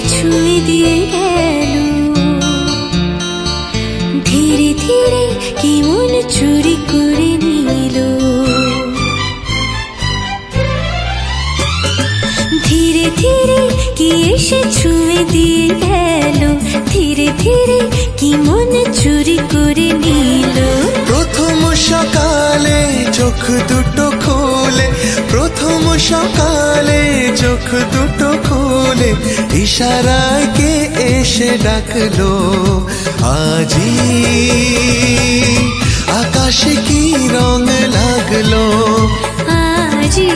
ছুঁয়ে দিয়ে গেল। ধীরে ধীরে কি মন চুরি করে নিল। ধীরে ধীরে কি এসে ছুঁয়ে দিয়ে গেল। ধীরে ধীরে কি মন চুরি করে নিল। প্রথম সকালে চোখ দুটো খুলে, প্রথম সকালে চোখ দুটো খুলে ইশারায় কে এসে ডাকলো। আজি আকাশে কি রং লাগলো। আজি